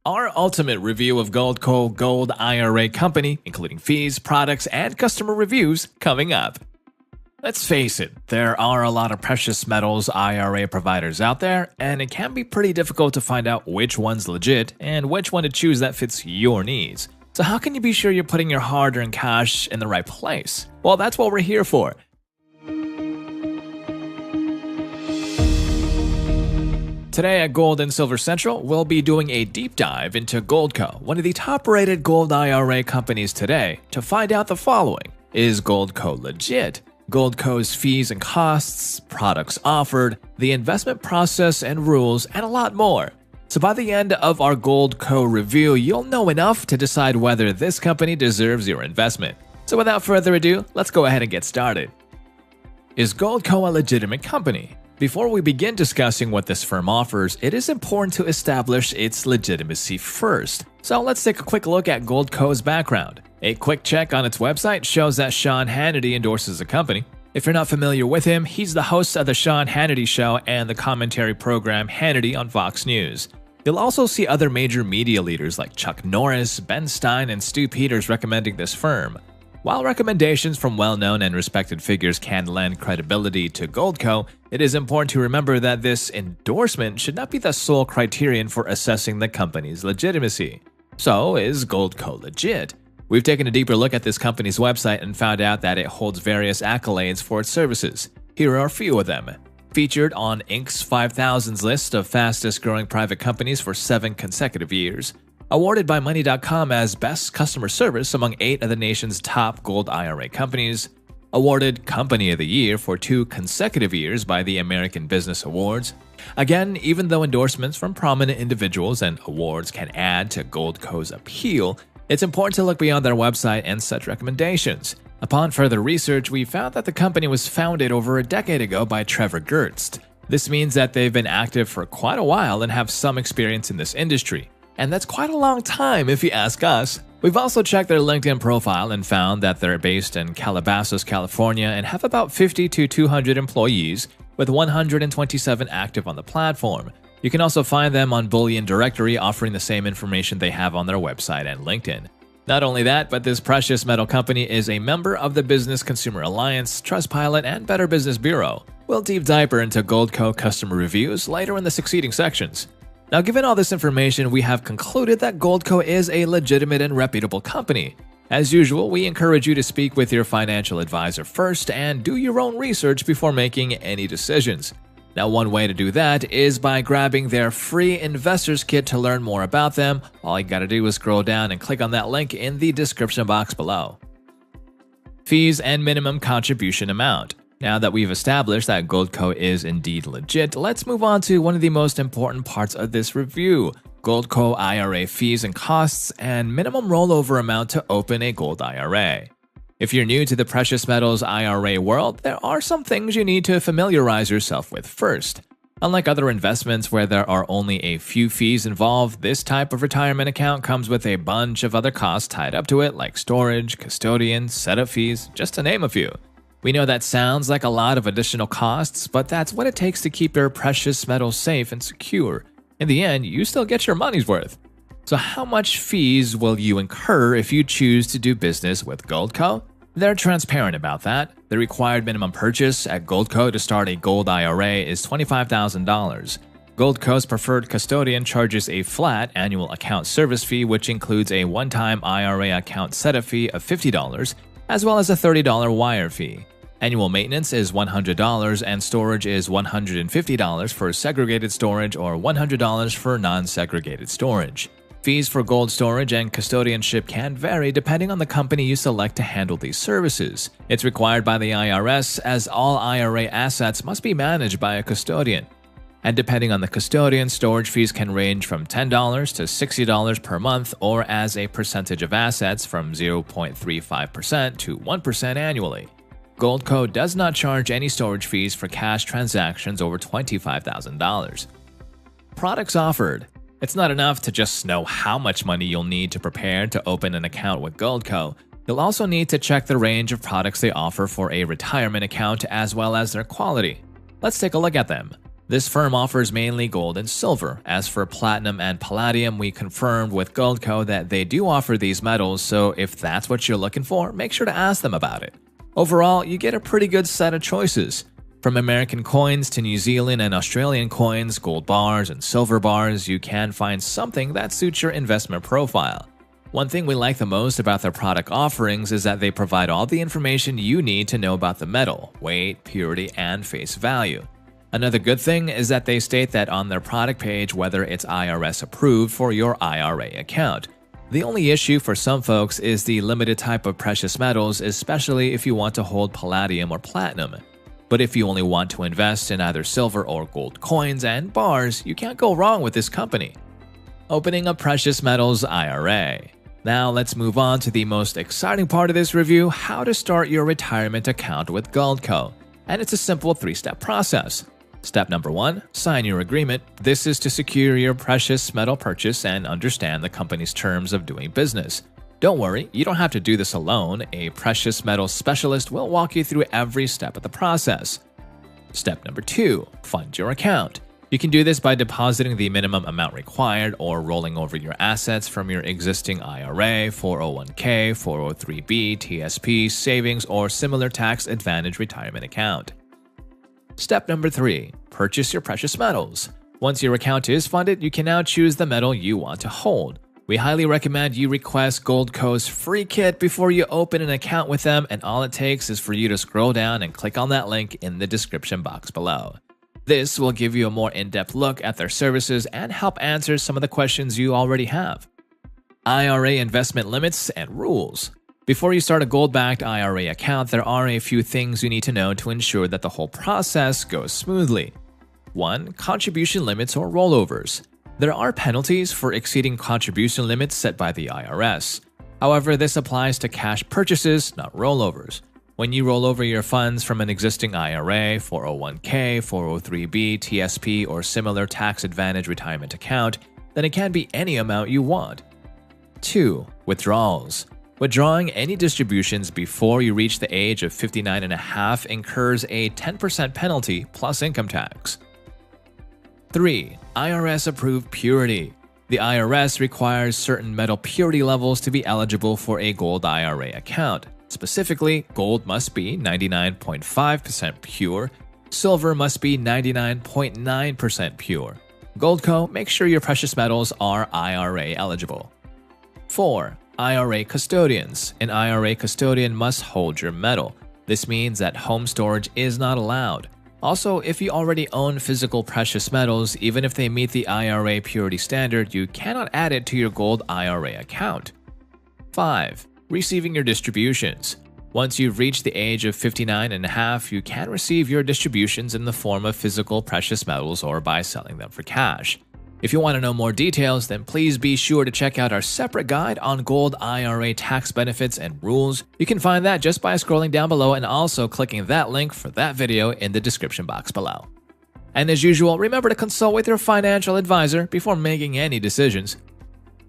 Our ultimate review of Goldco Gold IRA company, including fees, products, and customer reviews, coming up. Let's face it, there are a lot of precious metals IRA providers out there, and it can be pretty difficult to find out which one's legit and which one to choose that fits your needs. So how can you be sure you're putting your hard-earned cash in the right place? Well, that's what we're here for. Today at Gold and Silver Central, we'll be doing a deep dive into Goldco, one of the top-rated gold IRA companies today, to find out the following. Is Goldco legit? Goldco's fees and costs, products offered, the investment process and rules, and a lot more. So by the end of our Goldco review, you'll know enough to decide whether this company deserves your investment. So without further ado, let's go ahead and get started. Is Goldco a legitimate company? Before we begin discussing what this firm offers, it is important to establish its legitimacy first. So let's take a quick look at Goldco's background. A quick check on its website shows that Sean Hannity endorses the company. If you're not familiar with him, he's the host of the Sean Hannity Show and the commentary program Hannity on Fox News. You'll also see other major media leaders like Chuck Norris, Ben Stein, and Stu Peters recommending this firm. While recommendations from well-known and respected figures can lend credibility to Goldco, it is important to remember that this endorsement should not be the sole criterion for assessing the company's legitimacy. So, is Goldco legit? We've taken a deeper look at this company's website and found out that it holds various accolades for its services. Here are a few of them. Featured on Inc.'s 5000's list of fastest-growing private companies for 7 consecutive years. Awarded by Money.com as Best Customer Service among 8 of the nation's top gold IRA companies. Awarded Company of the Year for 2 consecutive years by the American Business Awards. Again, even though endorsements from prominent individuals and awards can add to Goldco's appeal, it's important to look beyond their website and such recommendations. Upon further research, we found that the company was founded over a decade ago by Trevor Gerst. This means that they've been active for quite a while and have some experience in this industry. And that's quite a long time if you ask us. We've also checked their LinkedIn profile and found that they're based in Calabasas, California and have about 50 to 200 employees, with 127 active on the platform. You can also find them on Bullion Directory, offering the same information they have on their website and LinkedIn. Not only that, but this precious metal company is a member of the Business Consumer Alliance, Trustpilot, and Better Business Bureau. We'll deep dive into Goldco customer reviews later in the succeeding sections. Now, given all this information, we have concluded that Goldco is a legitimate and reputable company. As usual, we encourage you to speak with your financial advisor first and do your own research before making any decisions. Now, one way to do that is by grabbing their free Investors Kit to learn more about them. All you gotta do is scroll down and click on that link in the description box below. Fees and minimum contribution amount. Now that we've established that Goldco is indeed legit, let's move on to one of the most important parts of this review: Goldco IRA fees and costs and minimum rollover amount to open a gold IRA. If you're new to the precious metals IRA world, there are some things you need to familiarize yourself with first. Unlike other investments where there are only a few fees involved, this type of retirement account comes with a bunch of other costs tied up to it, like storage, custodian, setup fees, just to name a few. We know that sounds like a lot of additional costs, but that's what it takes to keep your precious metals safe and secure. In the end, you still get your money's worth. So how much fees will you incur if you choose to do business with Goldco? They're transparent about that. The required minimum purchase at Goldco to start a gold IRA is $25,000. Goldco's preferred custodian charges a flat annual account service fee, which includes a one-time IRA account setup fee of $50, as well as a $30 wire fee. Annual maintenance is $100 and storage is $150 for segregated storage or $100 for non-segregated storage. Fees for gold storage and custodianship can vary depending on the company you select to handle these services. It's required by the IRS, as all IRA assets must be managed by a custodian. And depending on the custodian, storage fees can range from $10 to $60 per month, or as a percentage of assets from 0.35% to 1% annually. Goldco does not charge any storage fees for cash transactions over $25,000. Products offered. It's not enough to just know how much money you'll need to prepare to open an account with Goldco. You'll also need to check the range of products they offer for a retirement account as well as their quality. Let's take a look at them. This firm offers mainly gold and silver. As for platinum and palladium, we confirmed with Goldco that they do offer these metals, so if that's what you're looking for, make sure to ask them about it. Overall, you get a pretty good set of choices. From American coins to New Zealand and Australian coins, gold bars, and silver bars, you can find something that suits your investment profile. One thing we like the most about their product offerings is that they provide all the information you need to know about the metal, weight, purity, and face value. Another good thing is that they state that on their product page whether it's IRS approved for your IRA account. The only issue for some folks is the limited type of precious metals, especially if you want to hold palladium or platinum. But if you only want to invest in either silver or gold coins and bars, you can't go wrong with this company. Opening a precious metals IRA. Now let's move on to the most exciting part of this review, how to start your retirement account with Goldco. And it's a simple 3-step process. Step number 1, sign your agreement. This is to secure your precious metal purchase and understand the company's terms of doing business. Don't worry, you don't have to do this alone. A precious metal specialist will walk you through every step of the process. Step number 2, fund your account. You can do this by depositing the minimum amount required or rolling over your assets from your existing IRA, 401k, 403b, TSP, savings, or similar tax advantage retirement account. Step number 3, purchase your precious metals. Once your account is funded, you can now choose the metal you want to hold. We highly recommend you request Goldco's free kit before you open an account with them, and all it takes is for you to scroll down and click on that link in the description box below. This will give you a more in-depth look at their services and help answer some of the questions you already have. IRA investment limits and rules. Before you start a gold-backed IRA account, there are a few things you need to know to ensure that the whole process goes smoothly. 1. Contribution limits or rollovers. There are penalties for exceeding contribution limits set by the IRS. However, this applies to cash purchases, not rollovers. When you roll over your funds from an existing IRA, 401k, 403b, TSP, or similar tax advantage retirement account, then it can be any amount you want. 2. Withdrawals. Withdrawing any distributions before you reach the age of 59.5 incurs a 10% penalty plus income tax. 3. IRS-approved purity. The IRS requires certain metal purity levels to be eligible for a Gold IRA account. Specifically, gold must be 99.5% pure, silver must be 99.9% pure. Goldco makes sure your precious metals are IRA eligible. 4. IRA custodians. An IRA custodian must hold your metal. This means that home storage is not allowed. Also, if you already own physical precious metals, even if they meet the IRA purity standard, you cannot add it to your Gold IRA account. 5. Receiving your distributions. Once you've reached the age of 59.5, you can receive your distributions in the form of physical precious metals or by selling them for cash. If you want to know more details, then please be sure to check out our separate guide on Gold IRA tax benefits and rules. You can find that just by scrolling down below and also clicking that link for that video in the description box below. And as usual, remember to consult with your financial advisor before making any decisions.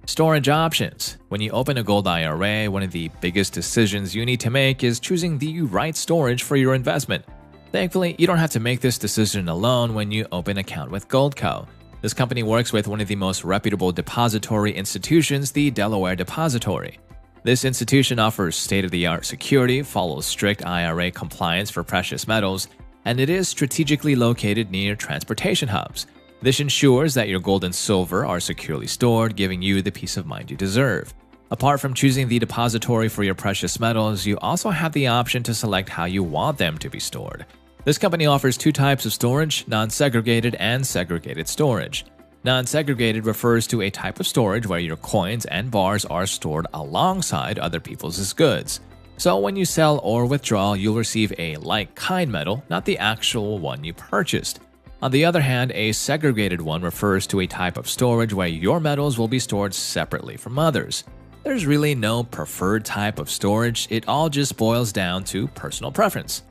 Storage options. When you open a Gold IRA, one of the biggest decisions you need to make is choosing the right storage for your investment. Thankfully, you don't have to make this decision alone when you open an account with Goldco. This company works with one of the most reputable depository institutions, the Delaware Depository. This institution offers state-of-the-art security, follows strict IRA compliance for precious metals, and it is strategically located near transportation hubs. This ensures that your gold and silver are securely stored, giving you the peace of mind you deserve. Apart from choosing the depository for your precious metals, you also have the option to select how you want them to be stored. This company offers 2 types of storage, non-segregated and segregated storage. Non-segregated refers to a type of storage where your coins and bars are stored alongside other people's goods. So when you sell or withdraw, you'll receive a like-kind metal, not the actual one you purchased. On the other hand, a segregated one refers to a type of storage where your metals will be stored separately from others. There's really no preferred type of storage, it all just boils down to personal preference.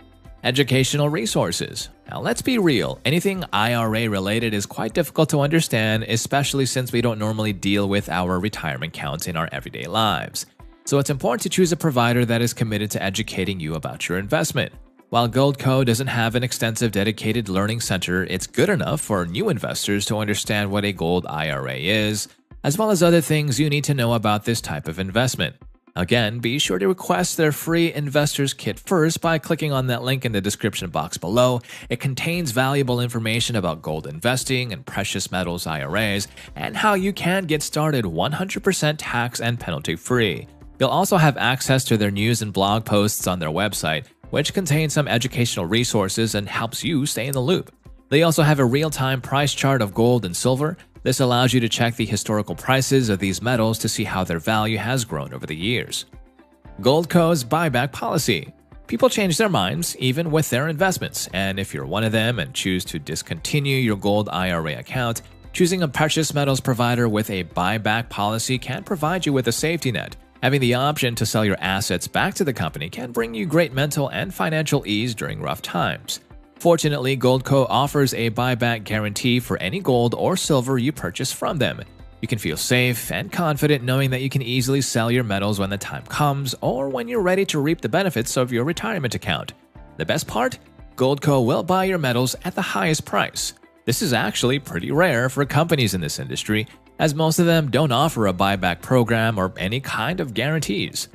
Educational resources. Now let's be real, anything IRA related is quite difficult to understand, especially since we don't normally deal with our retirement accounts in our everyday lives. So it's important to choose a provider that is committed to educating you about your investment. While Goldco doesn't have an extensive dedicated learning center, it's good enough for new investors to understand what a Gold IRA is, as well as other things you need to know about this type of investment. Again, be sure to request their free Investor's Kit first by clicking on that link in the description box below. It contains valuable information about gold investing and precious metals IRAs, and how you can get started 100% tax and penalty free. You'll also have access to their news and blog posts on their website, which contains some educational resources and helps you stay in the loop. They also have a real-time price chart of gold and silver. This allows you to check the historical prices of these metals to see how their value has grown over the years. Goldco's buyback policy. People change their minds even with their investments, and if you're one of them and choose to discontinue your Gold IRA account, choosing a precious metals provider with a buyback policy can provide you with a safety net. Having the option to sell your assets back to the company can bring you great mental and financial ease during rough times. Fortunately, Goldco offers a buyback guarantee for any gold or silver you purchase from them. You can feel safe and confident knowing that you can easily sell your metals when the time comes or when you're ready to reap the benefits of your retirement account. The best part? Goldco will buy your metals at the highest price. This is actually pretty rare for companies in this industry, as most of them don't offer a buyback program or any kind of guarantees.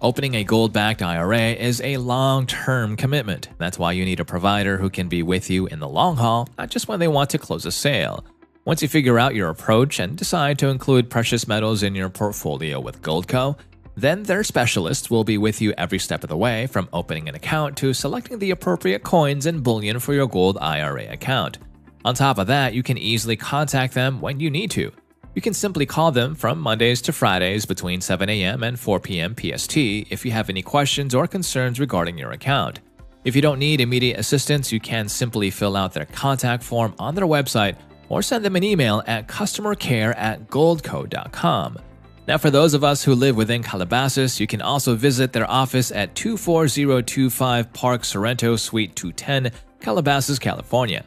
Opening a gold-backed IRA is a long-term commitment. That's why you need a provider who can be with you in the long haul, not just when they want to close a sale. Once you figure out your approach and decide to include precious metals in your portfolio with Goldco, then their specialists will be with you every step of the way, from opening an account to selecting the appropriate coins and bullion for your Gold IRA account. On top of that, you can easily contact them when you need to. You can simply call them from Mondays to Fridays between 7 a.m. and 4 p.m. PST if you have any questions or concerns regarding your account. If you don't need immediate assistance, you can simply fill out their contact form on their website or send them an email at customercare@goldco.com. Now, for those of us who live within Calabasas, you can also visit their office at 24025 Park Sorrento, Suite 210, Calabasas, California.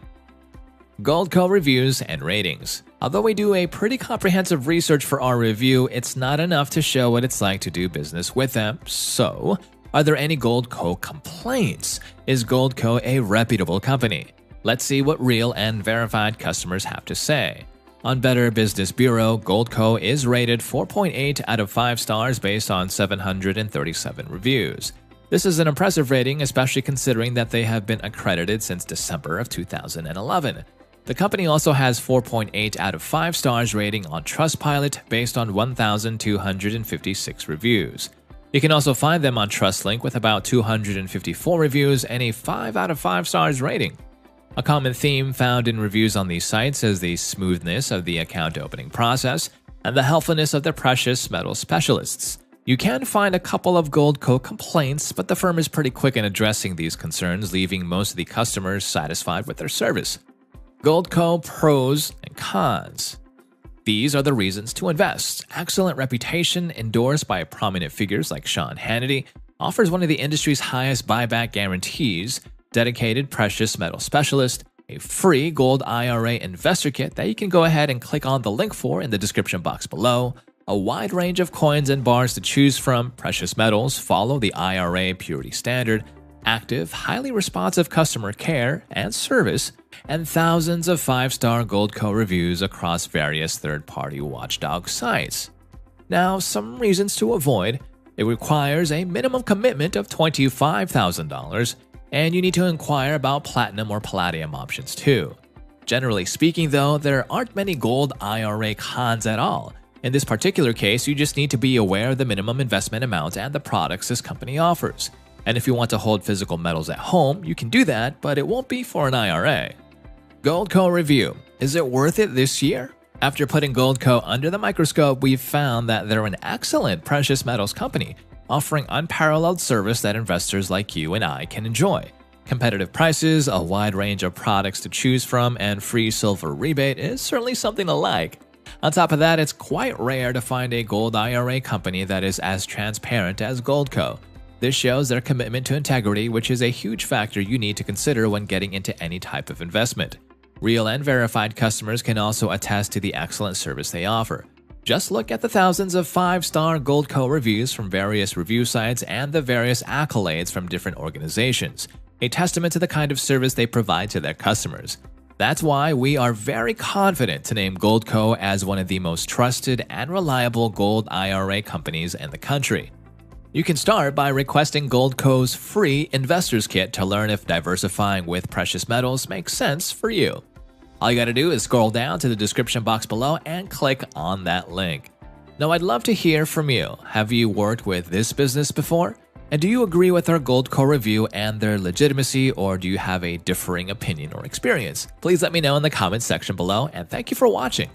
Goldco reviews and ratings. Although we do a pretty comprehensive research for our review, it's not enough to show what it's like to do business with them. So, are there any Goldco complaints? Is Goldco a reputable company? Let's see what real and verified customers have to say. On Better Business Bureau, Goldco is rated 4.8 out of 5 stars based on 737 reviews. This is an impressive rating, especially considering that they have been accredited since December of 2011. The company also has 4.8 out of 5 stars rating on Trustpilot based on 1,256 reviews. You can also find them on TrustLink with about 254 reviews and a 5 out of 5 stars rating. A common theme found in reviews on these sites is the smoothness of the account opening process and the helpfulness of their precious metal specialists. You can find a couple of Goldco complaints, but the firm is pretty quick in addressing these concerns, leaving most of the customers satisfied with their service. Goldco pros and cons. These are the reasons to invest. Excellent reputation, endorsed by prominent figures like Sean Hannity, offers one of the industry's highest buyback guarantees, dedicated precious metal specialist, a free Gold IRA investor kit that you can go ahead and click on the link for in the description box below, a wide range of coins and bars to choose from, precious metals follow the IRA purity standard, active, highly responsive customer care and service, and thousands of 5-star Goldco reviews across various third-party watchdog sites. Now, some reasons to avoid. It requires a minimum commitment of $25,000, and you need to inquire about platinum or palladium options too. Generally speaking though, there aren't many Gold IRA cons at all. In this particular case, you just need to be aware of the minimum investment amount and the products this company offers. And if you want to hold physical metals at home, you can do that, but it won't be for an IRA. Goldco review. Is it worth it this year? After putting Goldco under the microscope, we've found that they're an excellent precious metals company, offering unparalleled service that investors like you and I can enjoy. Competitive prices, a wide range of products to choose from, and free silver rebate is certainly something to like. On top of that, it's quite rare to find a Gold IRA company that is as transparent as Goldco. This shows their commitment to integrity, which is a huge factor you need to consider when getting into any type of investment. Real and verified customers can also attest to the excellent service they offer. Just look at the thousands of 5-star Goldco reviews from various review sites and the various accolades from different organizations. a testament to the kind of service they provide to their customers. That's why we are very confident to name Goldco as one of the most trusted and reliable gold IRA companies in the country. You can start by requesting Goldco's free Investor's Kit to learn if diversifying with precious metals makes sense for you. All you gotta do is scroll down to the description box below and click on that link. Now, I'd love to hear from you. Have you worked with this business before? And do you agree with our Goldco review and their legitimacy, or do you have a differing opinion or experience? Please let me know in the comments section below, and thank you for watching.